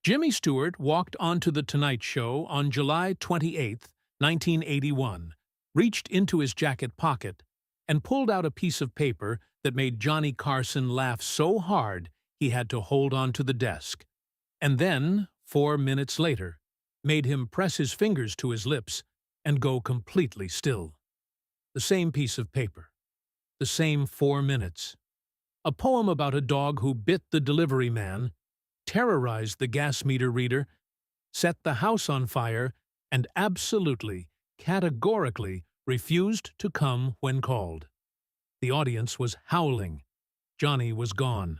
Jimmy Stewart walked onto The Tonight Show on July 28, 1981, reached into his jacket pocket, and pulled out a piece of paper that made Johnny Carson laugh so hard he had to hold on to the desk. And then, 4 minutes later, made him press his fingers to his lips and go completely still. The same piece of paper. The same 4 minutes. A poem about a dog who bit the delivery man, terrorized the gas meter reader, set the house on fire, and absolutely, categorically refused to come when called. The audience was howling. Johnny was gone.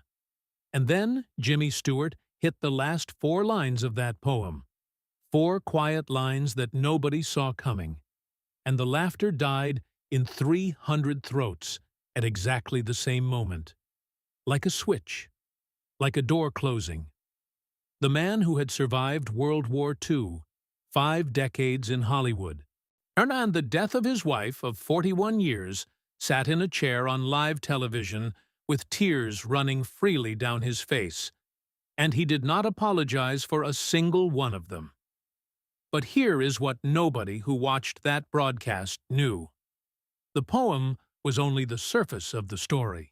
And then Jimmy Stewart hit the last 4 lines of that poem. 4 quiet lines that nobody saw coming. And the laughter died in 300 throats at exactly the same moment. Like a switch. Like a door closing. The man who had survived World War II, 5 decades in Hollywood, and on the death of his wife of 41 years, sat in a chair on live television with tears running freely down his face, and he did not apologize for a single one of them. But here is what nobody who watched that broadcast knew. The poem was only the surface of the story.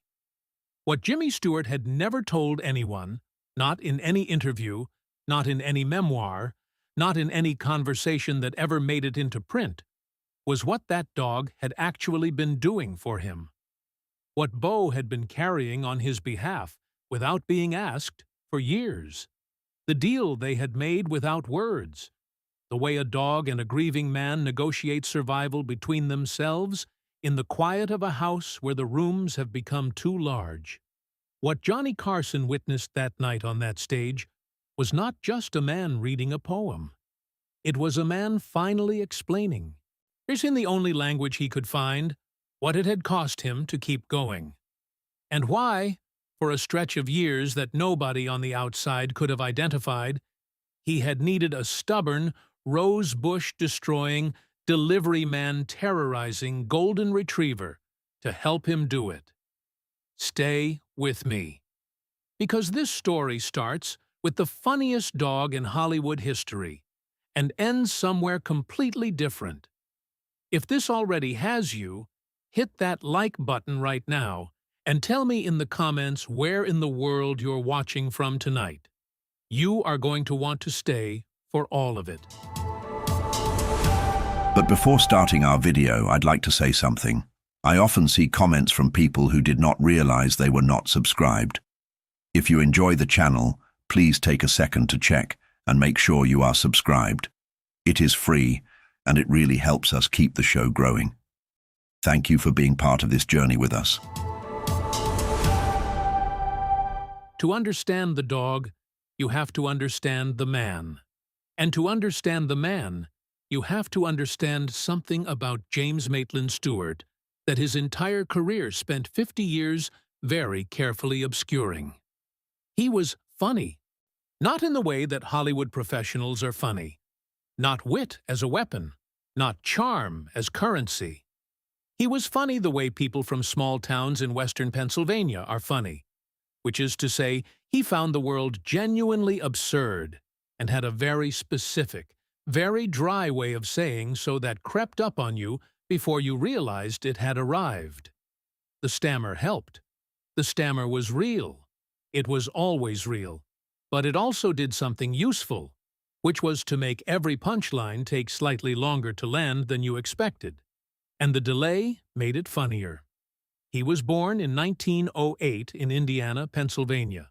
What Jimmy Stewart had never told anyone, not in any interview, not in any memoir, not in any conversation that ever made it into print, was what that dog had actually been doing for him. What Bo had been carrying on his behalf, without being asked, for years. The deal they had made without words. The way a dog and a grieving man negotiate survival between themselves in the quiet of a house where the rooms have become too large. What Johnny Carson witnessed that night on that stage was not just a man reading a poem. It was a man finally explaining, in the only language he could find, what it had cost him to keep going. And why, for a stretch of years that nobody on the outside could have identified, he had needed a stubborn, rose-bush-destroying, delivery man terrorizing golden retriever to help him do it. Stay with me. Because this story starts with the funniest dog in Hollywood history and ends somewhere completely different. If this already has you, hit that like button right now and tell me in the comments where in the world you're watching from tonight. You are going to want to stay for all of it. But before starting our video, I'd like to say something. I often see comments from people who did not realize they were not subscribed. If you enjoy the channel, please take a second to check and make sure you are subscribed. It is free, and it really helps us keep the show growing. Thank you for being part of this journey with us. To understand the dog, you have to understand the man. And to understand the man, you have to understand something about James Maitland Stewart that his entire career spent 50 years very carefully obscuring. He was funny. Not in the way that Hollywood professionals are funny. Not wit as a weapon. Not charm as currency. He was funny the way people from small towns in western Pennsylvania are funny, which is to say, he found the world genuinely absurd and had a very specific, very dry way of saying so that crept up on you before you realized it had arrived. The stammer helped. The stammer was real. It was always real. But it also did something useful, which was to make every punchline take slightly longer to land than you expected. And the delay made it funnier. He was born in 1908 in Indiana, Pennsylvania,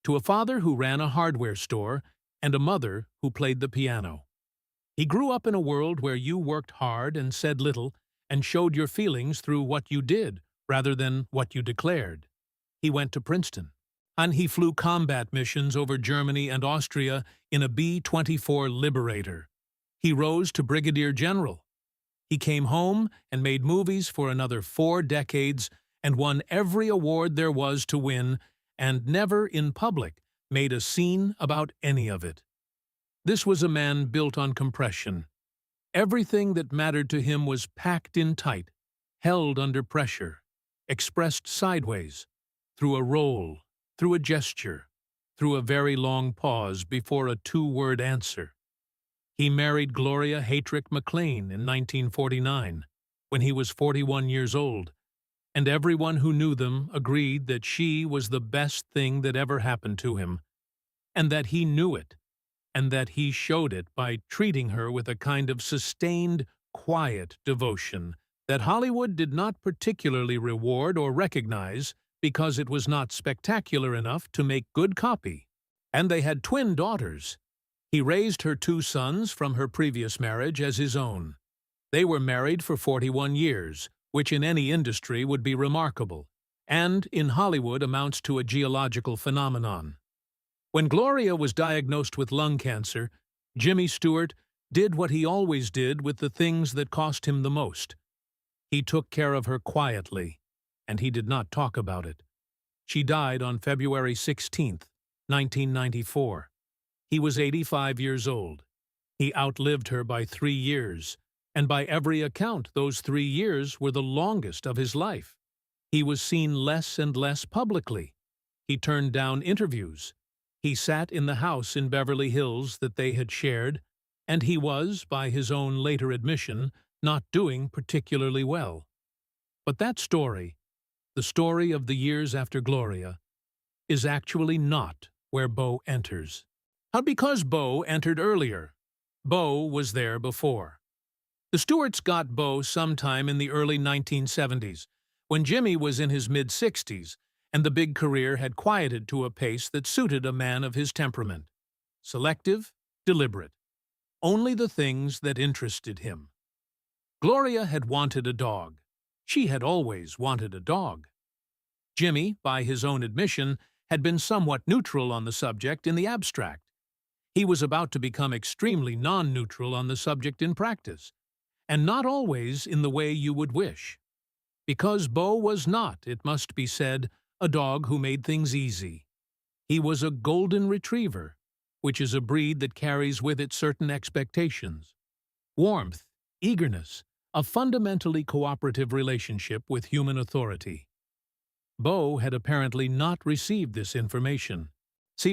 to a father who ran a hardware store and a mother who played the piano. He grew up in a world where you worked hard and said little and showed your feelings through what you did rather than what you declared. He went to Princeton, and he flew combat missions over Germany and Austria in a B-24 Liberator. He rose to brigadier general. He came home and made movies for another 4 decades and won every award there was to win, and never in public made a scene about any of it. This was a man built on compression. Everything that mattered to him was packed in tight, held under pressure, expressed sideways, through a role, through a gesture, through a very long pause before a two-word answer. He married Gloria Haytrick McLean in 1949, when he was 41 years old, and everyone who knew them agreed that she was the best thing that ever happened to him, and that he knew it, and that he showed it by treating her with a kind of sustained, quiet devotion that Hollywood did not particularly reward or recognize because it was not spectacular enough to make good copy. And they had twin daughters. He raised her two sons from her previous marriage as his own. They were married for 41 years, which in any industry would be remarkable, and in Hollywood amounts to a geological phenomenon. When Gloria was diagnosed with lung cancer, Jimmy Stewart did what he always did with the things that cost him the most. He took care of her quietly, and he did not talk about it. She died on February 16, 1994. He was 85 years old. He outlived her by 3 years, and by every account those 3 years were the longest of his life. He was seen less and less publicly. He turned down interviews. He sat in the house in Beverly Hills that they had shared, and he was, by his own later admission, not doing particularly well. But that story, the story of the years after Gloria, is actually not where Bo enters. How? Because Bo entered earlier. Bo was there before. The Stewarts got Bo sometime in the early 1970s, when Jimmy was in his mid-60s, and the big career had quieted to a pace that suited a man of his temperament. Selective, deliberate. Only the things that interested him. Gloria had wanted a dog. She had always wanted a dog. Jimmy, by his own admission, had been somewhat neutral on the subject in the abstract. He was about to become extremely non-neutral on the subject in practice, and not always in the way you would wish. Because Bo was not, it must be said, a dog who made things easy. He was a golden retriever, which is a breed that carries with it certain expectations. Warmth, eagerness, a fundamentally cooperative relationship with human authority. Bo had apparently not received this information,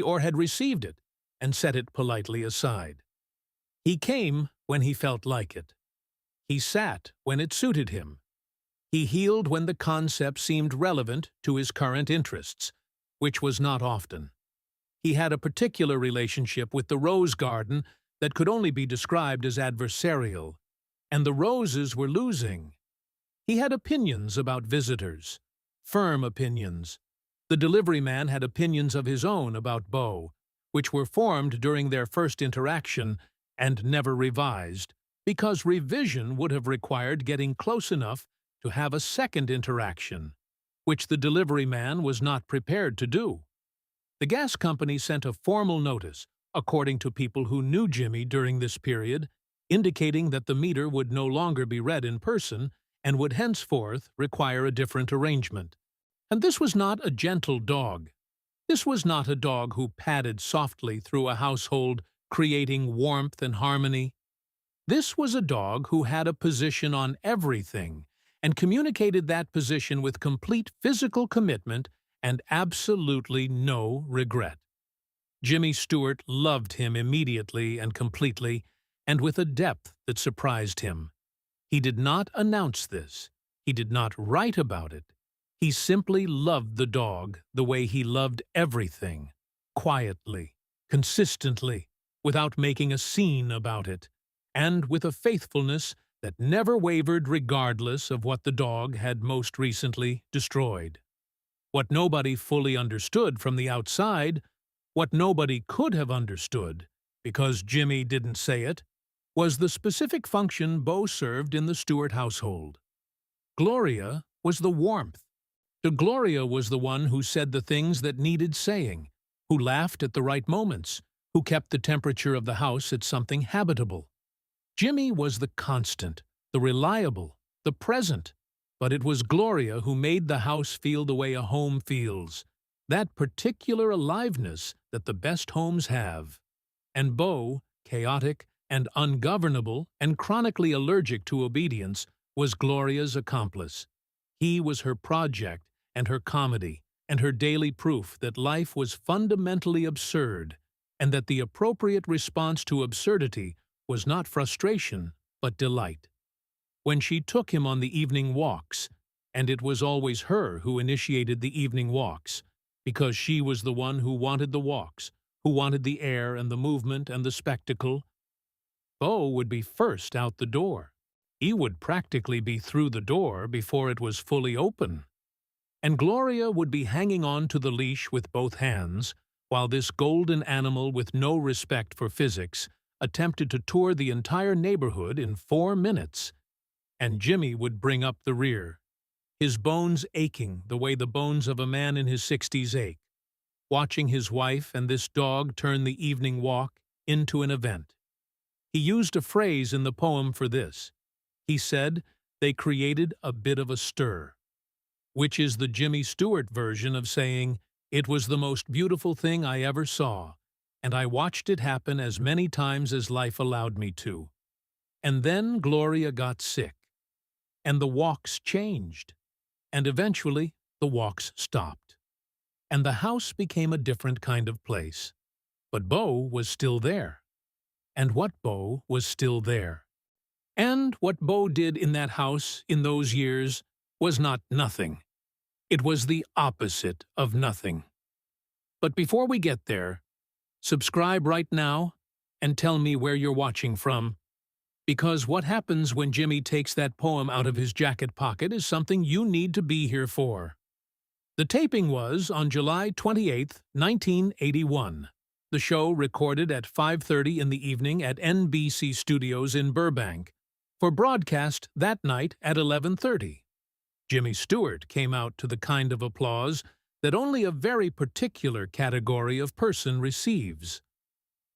or had received it and set it politely aside. He came when he felt like it. He sat when it suited him. He healed when the concept seemed relevant to his current interests, which was not often. He had a particular relationship with the rose garden that could only be described as adversarial, and the roses were losing. He had opinions about visitors, firm opinions. The delivery man had opinions of his own about Bo, which were formed during their first interaction and never revised, because revision would have required getting close enough to have a second interaction, which the delivery man was not prepared to do. The gas company sent a formal notice, according to people who knew Jimmy during this period, indicating that the meter would no longer be read in person and would henceforth require a different arrangement. And this was not a gentle dog. This was not a dog who padded softly through a household, creating warmth and harmony. This was a dog who had a position on everything and communicated that position with complete physical commitment and absolutely no regret. Jimmy Stewart loved him immediately and completely, and with a depth that surprised him. He did not announce this. He did not write about it. He simply loved the dog the way he loved everything, quietly, consistently, without making a scene about it, and with a faithfulness that never wavered regardless of what the dog had most recently destroyed. What nobody fully understood from the outside, what nobody could have understood, because Jimmy didn't say it, was the specific function Bo served in the Stewart household. Gloria was the warmth. Gloria was the one who said the things that needed saying, who laughed at the right moments, who kept the temperature of the house at something habitable. Jimmy was the constant, the reliable, the present, but it was Gloria who made the house feel the way a home feels, that particular aliveness that the best homes have. And Bo, chaotic and ungovernable and chronically allergic to obedience, was Gloria's accomplice. He was her project and her comedy, and her daily proof that life was fundamentally absurd, and that the appropriate response to absurdity was not frustration, but delight. When she took him on the evening walks, and it was always her who initiated the evening walks, because she was the one who wanted the walks, who wanted the air and the movement and the spectacle, Bo would be first out the door. He would practically be through the door before it was fully open. And Gloria would be hanging on to the leash with both hands, while this golden animal with no respect for physics attempted to tour the entire neighborhood in 4 minutes. And Jimmy would bring up the rear, his bones aching the way the bones of a man in his 60s ache, watching his wife and this dog turn the evening walk into an event. He used a phrase in the poem for this. He said they created a bit of a stir, which is the Jimmy Stewart version of saying, "It was the most beautiful thing I ever saw, and I watched it happen as many times as life allowed me to." And then Gloria got sick, and the walks changed, and eventually the walks stopped, and the house became a different kind of place. But Bo was still there. And what Bo was still there. And what Bo did in that house in those years was not nothing. It was the opposite of nothing. But before we get there, subscribe right now and tell me where you're watching from. Because what happens when Jimmy takes that poem out of his jacket pocket is something you need to be here for. The taping was on July 28, 1981. The show recorded at 5:30 in the evening at NBC Studios in Burbank, for broadcast that night at 11:30. Jimmy Stewart came out to the kind of applause that only a very particular category of person receives.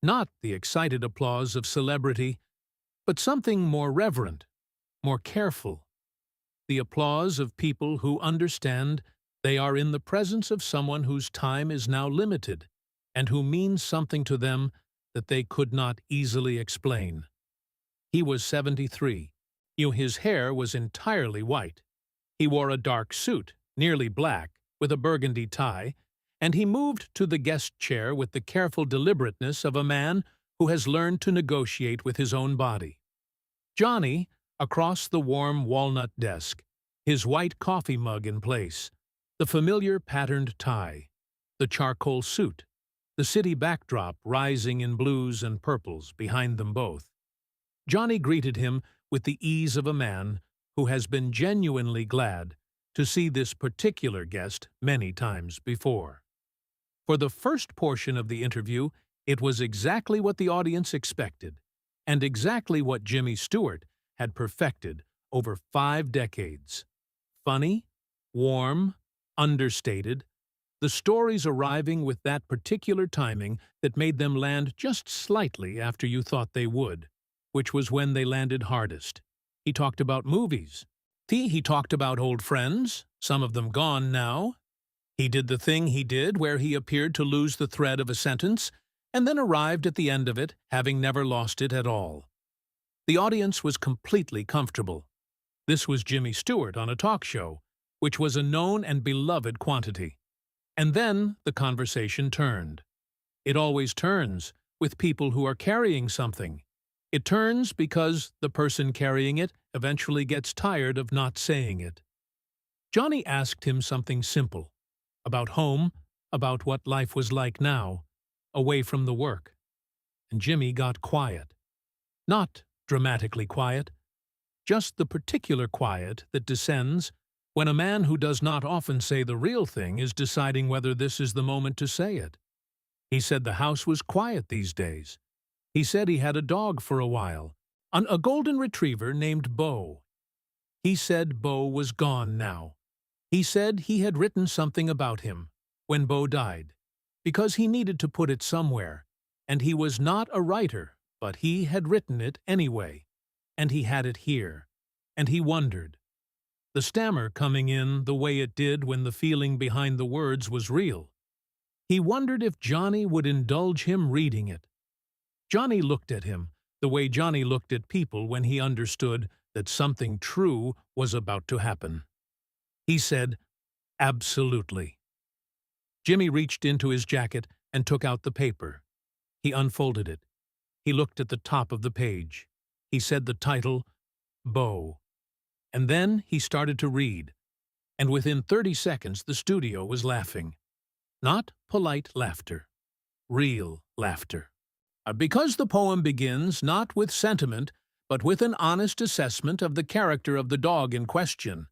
Not the excited applause of celebrity, but something more reverent, more careful. The applause of people who understand they are in the presence of someone whose time is now limited, and who means something to them that they could not easily explain. He was 73. His hair was entirely white. He wore a dark suit, nearly black, with a burgundy tie, and he moved to the guest chair with the careful deliberateness of a man who has learned to negotiate with his own body. Johnny, across the warm walnut desk, his white coffee mug in place, the familiar patterned tie, the charcoal suit, the city backdrop rising in blues and purples behind them both. Johnny greeted him with the ease of a man who has been genuinely glad to see this particular guest many times before. For the first portion of the interview, it was exactly what the audience expected, and exactly what Jimmy Stewart had perfected over 5 decades. Funny, warm, understated, the stories arriving with that particular timing that made them land just slightly after you thought they would, which was when they landed hardest. He talked about movies. He talked about old friends, some of them gone now. He did the thing he did where he appeared to lose the thread of a sentence and then arrived at the end of it, having never lost it at all. The audience was completely comfortable. This was Jimmy Stewart on a talk show, which was a known and beloved quantity. And then the conversation turned. It always turns with people who are carrying something. It turns because the person carrying it eventually gets tired of not saying it. Johnny asked him something simple, about home, about what life was like now, away from the work. And Jimmy got quiet. Not dramatically quiet, just the particular quiet that descends when a man who does not often say the real thing is deciding whether this is the moment to say it. He said the house was quiet these days. He said he had a dog for a while, a golden retriever named Bo. He said Bo was gone now. He said he had written something about him when Bo died, because he needed to put it somewhere, and he was not a writer, but he had written it anyway, and he had it here, and he wondered. The stammer coming in the way it did when the feeling behind the words was real. He wondered if Johnny would indulge him reading it. Johnny looked at him the way Johnny looked at people when he understood that something true was about to happen. He said, "Absolutely." Jimmy reached into his jacket and took out the paper. He unfolded it. He looked at the top of the page. He said the title, Bo. And then he started to read. And within 30 seconds, the studio was laughing. Not polite laughter. Real laughter. Because the poem begins not with sentiment, but with an honest assessment of the character of the dog in question.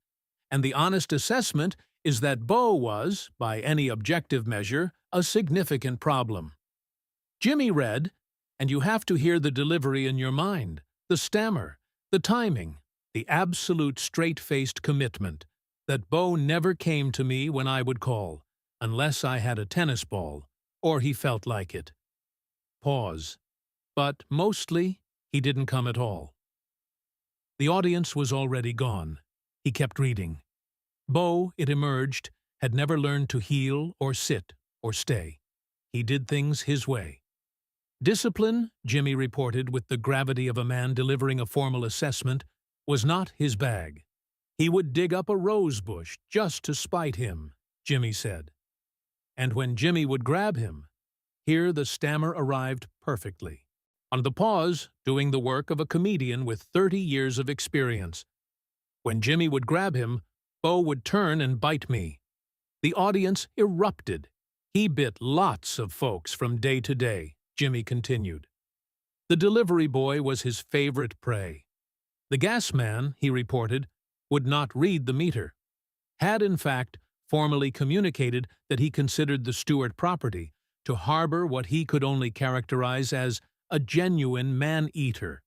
And the honest assessment is that Bo was, by any objective measure, a significant problem. Jimmy read, and you have to hear the delivery in your mind, the stammer, the timing, the absolute straight-faced commitment, that Bo never came to me when I would call, unless I had a tennis ball, or he felt like it. Pause. But mostly, he didn't come at all. The audience was already gone. He kept reading. Bo, it emerged, had never learned to heel or sit or stay. He did things his way. Discipline, Jimmy reported with the gravity of a man delivering a formal assessment, was not his bag. He would dig up a rose bush just to spite him, Jimmy said. And when Jimmy would grab him, here the stammer arrived perfectly. On the pause, doing the work of a comedian with 30 years of experience. When Jimmy would grab him, Bo would turn and bite me. The audience erupted. He bit lots of folks from day to day, Jimmy continued. The delivery boy was his favorite prey. The gas man, he reported, would not read the meter. Had, in fact, formally communicated that he considered the Stewart property to harbor what he could only characterize as a genuine man-eater,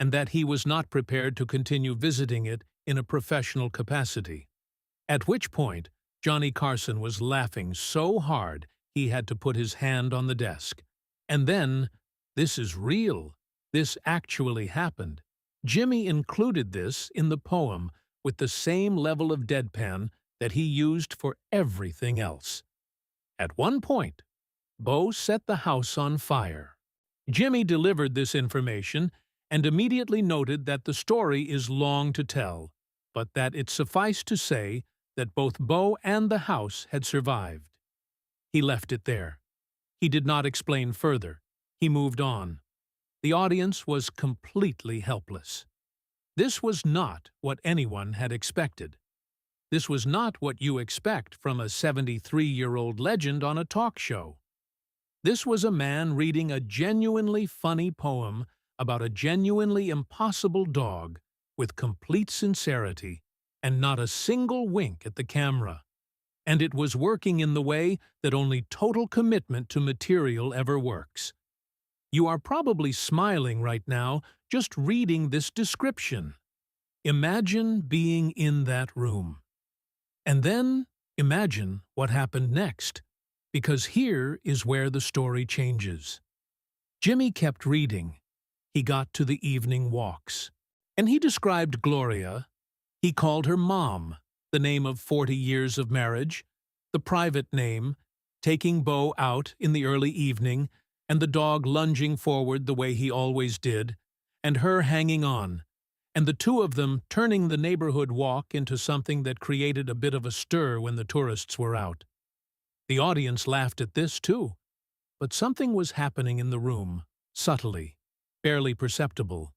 and that he was not prepared to continue visiting it in a professional capacity. At which point, Johnny Carson was laughing so hard he had to put his hand on the desk. And then, this is real. This actually happened. Jimmy included this in the poem with the same level of deadpan that he used for everything else. At one point, Bo set the house on fire. Jimmy delivered this information and immediately noted that the story is long to tell, but that it sufficed to say that both Bo and the house had survived. He left it there. He did not explain further. He moved on. The audience was completely helpless. This was not what anyone had expected. This was not what you expect from a 73-year-old legend on a talk show. This was a man reading a genuinely funny poem about a genuinely impossible dog with complete sincerity and not a single wink at the camera. And it was working in the way that only total commitment to material ever works. You are probably smiling right now just reading this description. Imagine being in that room. And then imagine what happened next, because here is where the story changes. Jimmy kept reading. He got to the evening walks. And he described Gloria. He called her Mom, the name of 40 years of marriage, the private name, taking Bo out in the early evening, and the dog lunging forward the way he always did, and her hanging on, and the two of them turning the neighborhood walk into something that created a bit of a stir when the tourists were out. The audience laughed at this, too, but something was happening in the room, subtly, barely perceptible.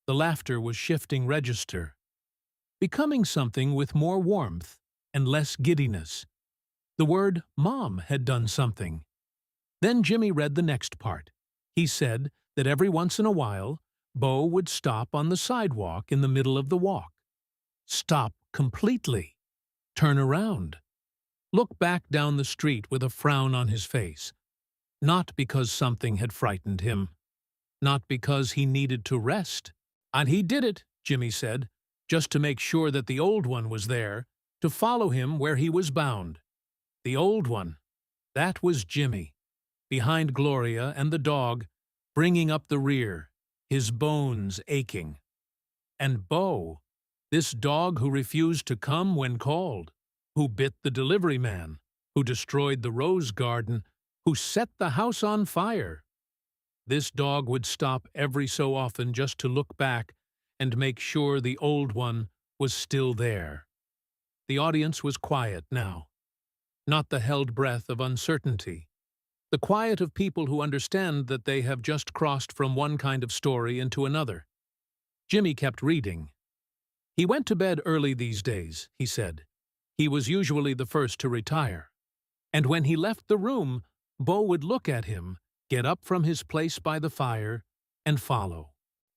The laughter was shifting register, becoming something with more warmth and less giddiness. The word Mom had done something. Then Jimmy read the next part. He said that every once in a while, Bo would stop on the sidewalk in the middle of the walk. Stop completely. Turn around. Look back down the street with a frown on his face. Not because something had frightened him. Not because he needed to rest. And he did it, Jimmy said, just to make sure that the old one was there, to follow him where he was bound. The old one. That was Jimmy, behind Gloria and the dog, bringing up the rear, his bones aching. And Bo, this dog who refused to come when called, who bit the delivery man, who destroyed the rose garden, who set the house on fire. This dog would stop every so often just to look back and make sure the old one was still there. The audience was quiet now. not the held breath of uncertainty. The quiet of people who understand that they have just crossed from one kind of story into another. Jimmy kept reading. He went to bed early these days, he said. He was usually the first to retire. And when he left the room, Bo would look at him, get up from his place by the fire, and follow.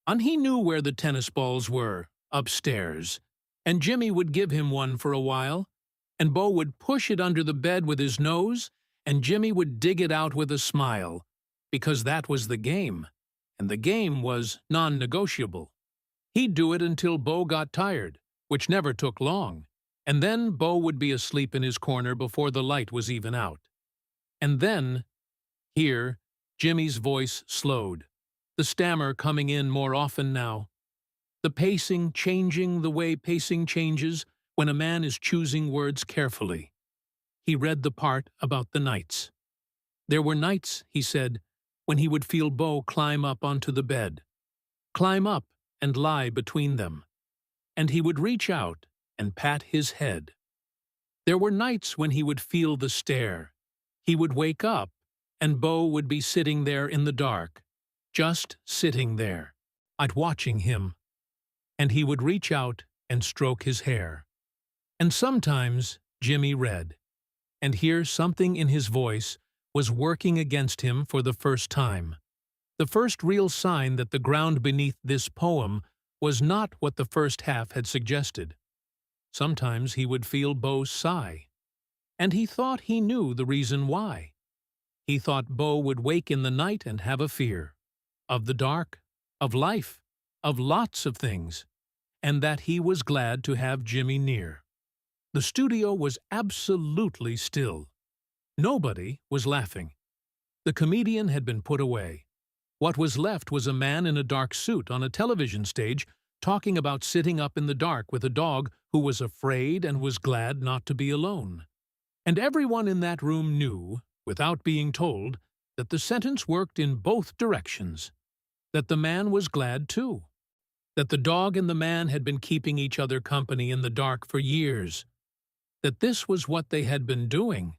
And he knew where the tennis balls were, upstairs, and Jimmy would give him one for a while, and Bo would push it under the bed with his nose, and Jimmy would dig it out with a smile, because that was the game, and the game was non-negotiable. He'd do it until Bo got tired, which never took long, and then Bo would be asleep in his corner before the light was even out. And then, here, Jimmy's voice slowed, the stammer coming in more often now, the pacing changing the way pacing changes when a man is choosing words carefully. He read the part about the nights. There were nights, he said, when he would feel Bo climb up onto the bed, climb up and lie between them, and he would reach out and pat his head. There were nights when he would feel the stare. He would wake up, and Bo would be sitting there in the dark, just sitting there, watching him, and he would reach out and stroke his hair. And sometimes Jimmy read, and here something in his voice was working against him for the first time. The first real sign that the ground beneath this poem was not what the first half had suggested. Sometimes he would feel Bo sigh, and he thought he knew the reason why. He thought Bo would wake in the night and have a fear of the dark, of life, of lots of things, and that he was glad to have Jimmy near. The studio was absolutely still. Nobody was laughing. The comedian had been put away. What was left was a man in a dark suit on a television stage talking about sitting up in the dark with a dog who was afraid and was glad not to be alone. And everyone in that room knew, without being told, that the sentence worked in both directions, that the man was glad too, that the dog and the man had been keeping each other company in the dark for years, that this was what they had been doing,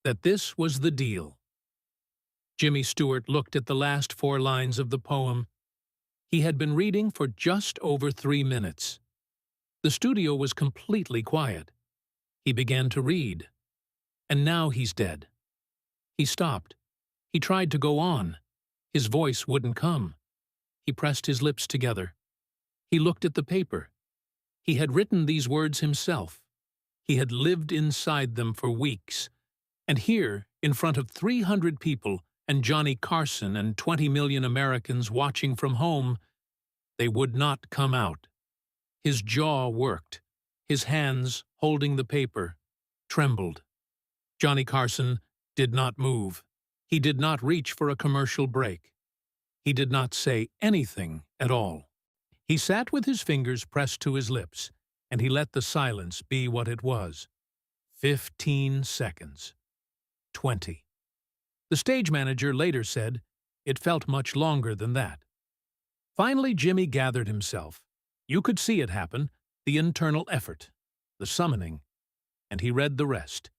that this was the deal. Jimmy Stewart looked at the last 4 lines of the poem. He had been reading for just over 3 minutes. The studio was completely quiet. He began to read. And now he's dead. He stopped. He tried to go on. His voice wouldn't come. He pressed his lips together. He looked at the paper. He had written these words himself. He had lived inside them for weeks. And here, in front of 300 people, and Johnny Carson and 20 million Americans watching from home, they would not come out. His jaw worked. His hands, holding the paper, trembled. Johnny Carson did not move. He did not reach for a commercial break. He did not say anything at all. He sat with his fingers pressed to his lips, and he let the silence be what it was. 15 seconds. 20. The stage manager later said it felt much longer than that. Finally, Jimmy gathered himself. You could see it happen, the internal effort, the summoning, and he read the rest.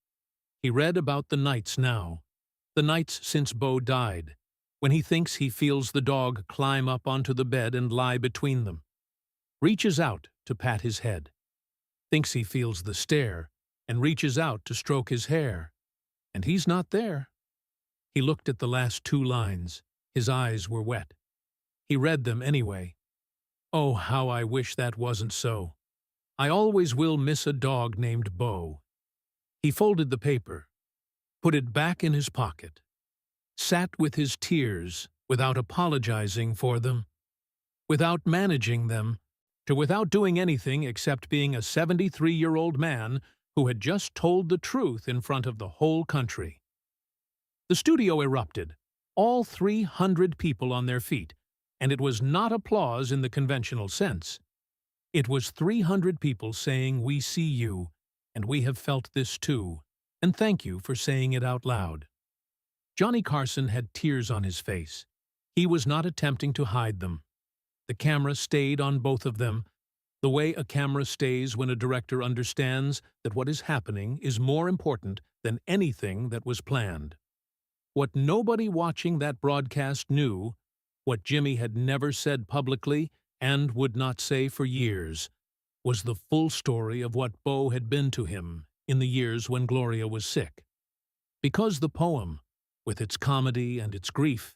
He read about the nights now, the nights since Bo died, when he thinks he feels the dog climb up onto the bed and lie between them, reaches out to pat his head, thinks he feels the stare, and reaches out to stroke his hair, and he's not there. He looked at the last 2 lines. His eyes were wet. He read them anyway. Oh, how I wish that wasn't so. I always will miss a dog named Bo. He folded the paper, put it back in his pocket, sat with his tears without apologizing for them, without managing them, without doing anything except being a 73-year-old man who had just told the truth in front of the whole country. The studio erupted, all 300 people on their feet, and it was not applause in the conventional sense. It was 300 people saying, "We see you, and we have felt this too, and thank you for saying it out loud." Johnny Carson had tears on his face. He was not attempting to hide them. The camera stayed on both of them, The way a camera stays when a director understands that what is happening is more important than anything that was planned. What nobody watching that broadcast knew, what Jimmy had never said publicly and would not say for years, was the full story of what Bo had been to him in the years when Gloria was sick. Because the poem, with its comedy and its grief,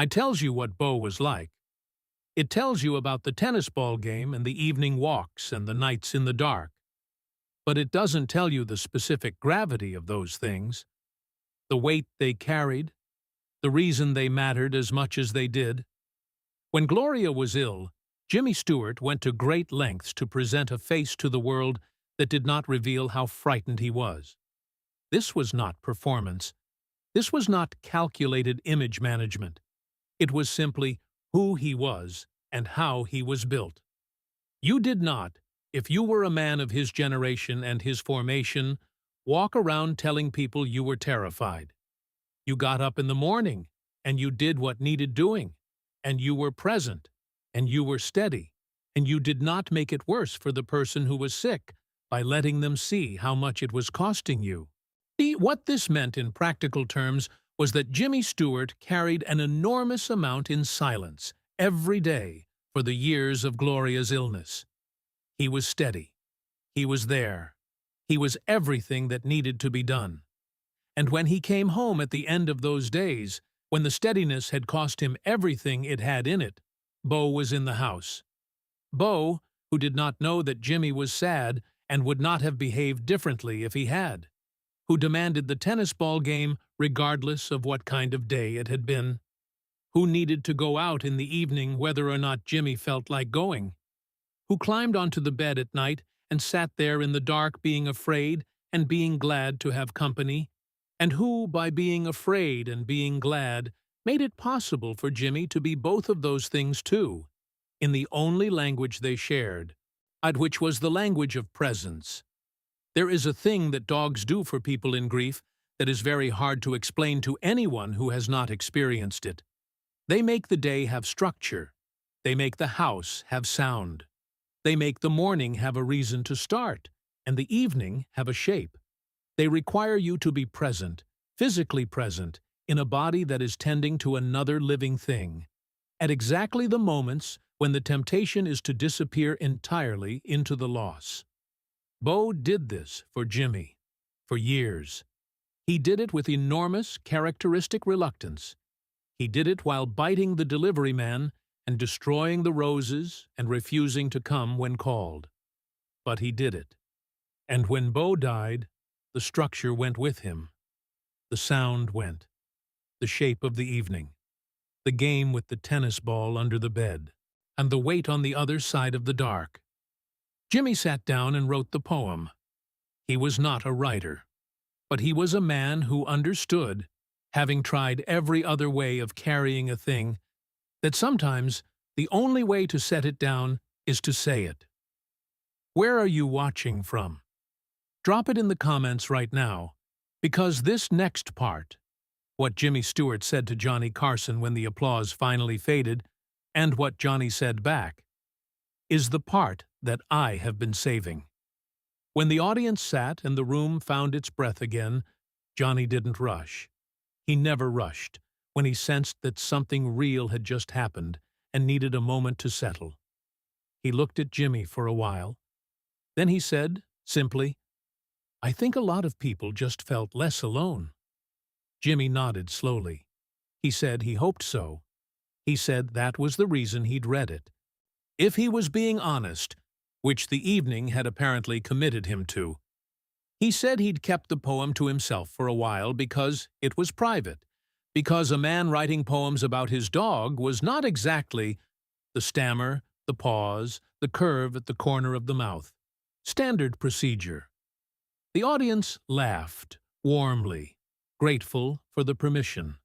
tells you what Bo was like. It tells you about the tennis ball game and the evening walks and the nights in the dark. But it doesn't tell you the specific gravity of those things, the weight they carried, the reason they mattered as much as they did. When Gloria was ill, Jimmy Stewart went to great lengths to present a face to the world that did not reveal how frightened he was. This was not performance. This was not calculated image management. It was simply who he was and how he was built. You did not, if you were a man of his generation and his formation, walk around telling people you were terrified. You got up in the morning, and you did what needed doing, and you were present, and you were steady, and you did not make it worse for the person who was sick by letting them see how much it was costing you. What this meant in practical terms was that Jimmy Stewart carried an enormous amount in silence every day for the years of Gloria's illness. He was steady. He was there. He was everything that needed to be done. And when he came home at the end of those days, when the steadiness had cost him everything it had in it, Bo was in the house. Bo, who did not know that Jimmy was sad and would not have behaved differently if he had, who demanded the tennis ball game regardless of what kind of day it had been, who needed to go out in the evening whether or not Jimmy felt like going, who climbed onto the bed at night and sat there in the dark being afraid and being glad to have company, and who, by being afraid and being glad, made it possible for Jimmy to be both of those things too, in the only language they shared, which was the language of presence. There is a thing that dogs do for people in grief that is very hard to explain to anyone who has not experienced it. They make the day have structure. They make the house have sound. They make the morning have a reason to start, and the evening have a shape. They require you to be present, physically present, in a body that is tending to another living thing, at exactly the moments when the temptation is to disappear entirely into the loss. Bo did this for Jimmy, for years. He did it with enormous, characteristic reluctance. He did it while biting the delivery man and destroying the roses and refusing to come when called. But he did it. And when Bo died, the structure went with him. The sound went. The shape of the evening. The game with the tennis ball under the bed. And the weight on the other side of the dark. Jimmy sat down and wrote the poem. He was not a writer, but he was a man who understood, having tried every other way of carrying a thing, that sometimes the only way to set it down is to say it. Where are you watching from? Drop it in the comments right now, because this next part, what Jimmy Stewart said to Johnny Carson when the applause finally faded, and what Johnny said back, is the part that I have been saving. When the audience sat and the room found its breath again, Johnny didn't rush. He never rushed when he sensed that something real had just happened and needed a moment to settle. He looked at Jimmy for a while. Then he said, simply, "I think a lot of people just felt less alone." Jimmy nodded slowly. He said he hoped so. He said that was the reason he'd read it. If he was being honest, which the evening had apparently committed him to. He said he'd kept the poem to himself for a while because it was private, because a man writing poems about his dog was not exactly the stammer, the pause, the curve at the corner of the mouth. Standard procedure. The audience laughed, warmly, grateful for the permission.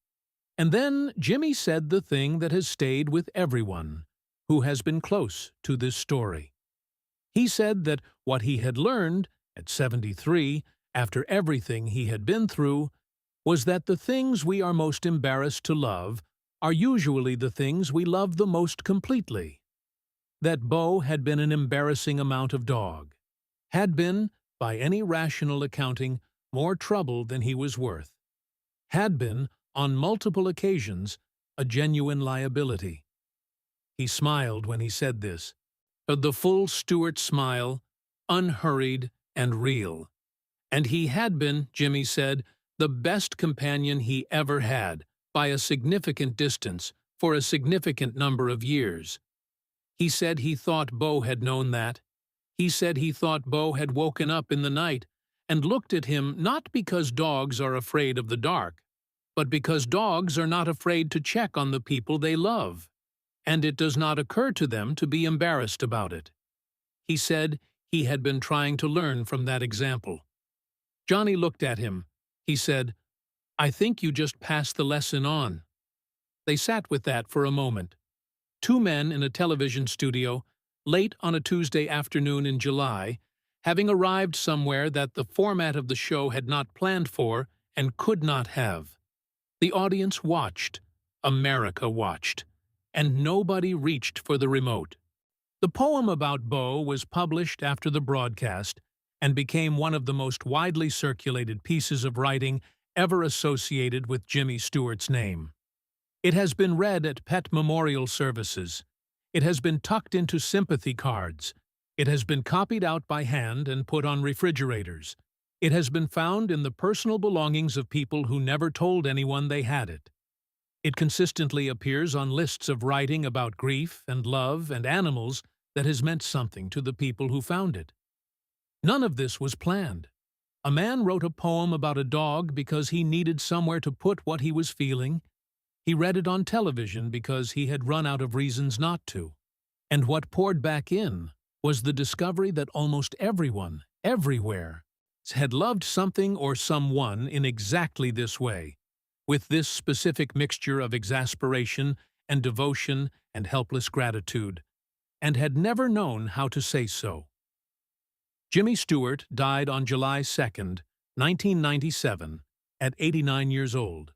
And then Jimmy said the thing that has stayed with everyone who has been close to this story. He said that what he had learned at 73, after everything he had been through, was that the things we are most embarrassed to love are usually the things we love the most completely. that Bo had been an embarrassing amount of dog, had been, by any rational accounting, more trouble than he was worth, had been, on multiple occasions, a genuine liability. He smiled when he said this, the full Stewart smile, unhurried and real. And he had been, Jimmy said, the best companion he ever had, by a significant distance, for a significant number of years. He said he thought Bo had known that. He said he thought Bo had woken up in the night and looked at him not because dogs are afraid of the dark, but because dogs are not afraid to check on the people they love, and it does not occur to them to be embarrassed about it. He said he had been trying to learn from that example. Johnny looked at him. He said, "I think you just passed the lesson on." They sat with that for a moment. Two men in a television studio, late on a Tuesday afternoon in July, having arrived somewhere that the format of the show had not planned for and could not have. The audience watched. America watched. And nobody reached for the remote. The poem about Bo was published after the broadcast and became one of the most widely circulated pieces of writing ever associated with Jimmy Stewart's name. It has been read at pet memorial services. It has been tucked into sympathy cards. It has been copied out by hand and put on refrigerators. It has been found in the personal belongings of people who never told anyone they had it. It consistently appears on lists of writing about grief and love and animals that has meant something to the people who found it. None of this was planned. A man wrote a poem about a dog because he needed somewhere to put what he was feeling. He read it on television because he had run out of reasons not to. And what poured back in was the discovery that almost everyone, everywhere, had loved something or someone in exactly this way, with this specific mixture of exasperation and devotion and helpless gratitude, and had never known how to say so. Jimmy Stewart died on July 2nd, 1997, at 89 years old.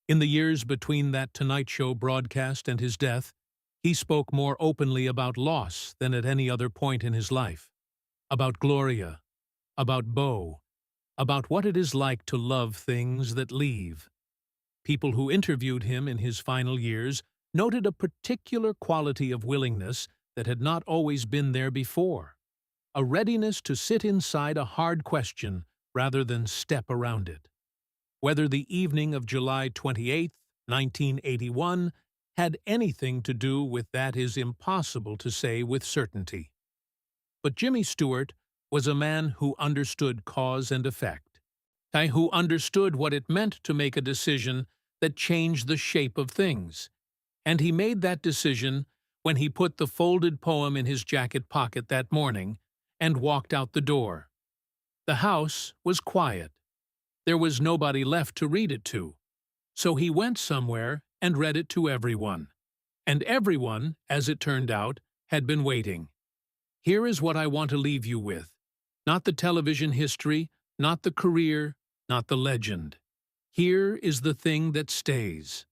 In the years between that Tonight Show broadcast and his death, he spoke more openly about loss than at any other point in his life, about Gloria, about Bo, about what it is like to love things that leave. People who interviewed him in his final years noted a particular quality of willingness that had not always been there before, a readiness to sit inside a hard question rather than step around it. Whether the evening of July 28, 1981, had anything to do with that is impossible to say with certainty. But Jimmy Stewart was a man who understood cause and effect, who understood what it meant to make a decision that changed the shape of things. And he made that decision when he put the folded poem in his jacket pocket that morning and walked out the door. The house was quiet. There was nobody left to read it to. So he went somewhere and read it to everyone. And everyone, as it turned out, had been waiting. Here is what I want to leave you with. Not the television history, not the career, not the legend. Here is the thing that stays.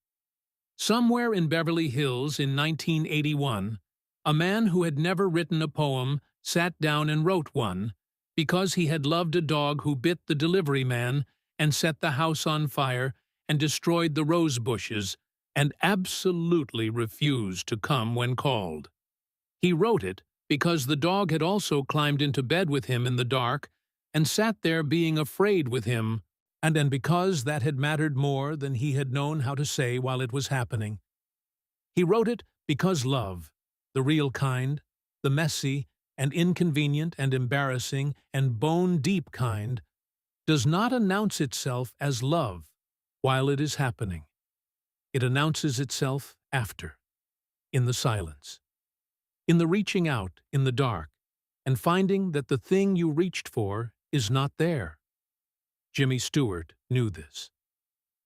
Somewhere in Beverly Hills in 1981, a man who had never written a poem sat down and wrote one because he had loved a dog who bit the delivery man and set the house on fire and destroyed the rose bushes and absolutely refused to come when called. He wrote it because the dog had also climbed into bed with him in the dark and sat there being afraid with him, and because that had mattered more than he had known how to say while it was happening. He wrote it because love, the real kind, the messy and inconvenient and embarrassing and bone-deep kind, does not announce itself as love while it is happening. It announces itself after, in the silence, in the reaching out in the dark and finding that the thing you reached for is not there. Jimmy Stewart knew this.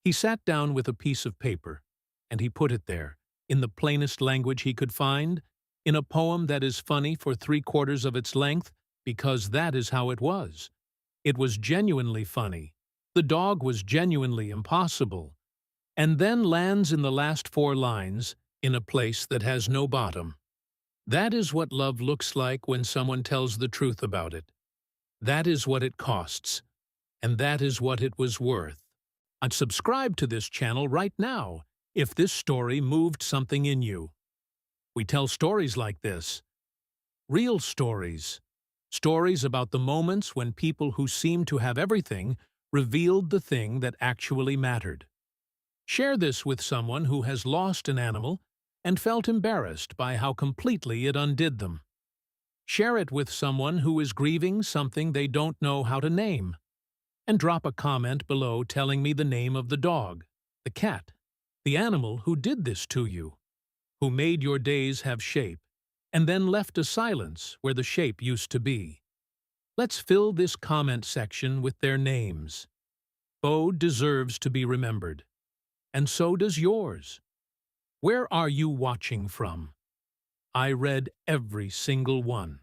He sat down with a piece of paper, and he put it there, in the plainest language he could find, in a poem that is funny for 3/4 of its length, because that is how it was. It was genuinely funny. The dog was genuinely impossible, and then lands in the last 4 lines, in a place that has no bottom. That is what love looks like when someone tells the truth about it. That is what it costs, and that is what it was worth. And subscribe to this channel right now if this story moved something in you. We tell stories like this. Real stories. Stories about the moments when people who seemed to have everything revealed the thing that actually mattered. Share this with someone who has lost an animal and felt embarrassed by how completely it undid them. Share it with someone who is grieving something they don't know how to name. And drop a comment below telling me the name of the dog, the cat, the animal who did this to you, who made your days have shape, and then left a silence where the shape used to be. Let's fill this comment section with their names. Bo deserves to be remembered. And so does yours. Where are you watching from? I read every single one.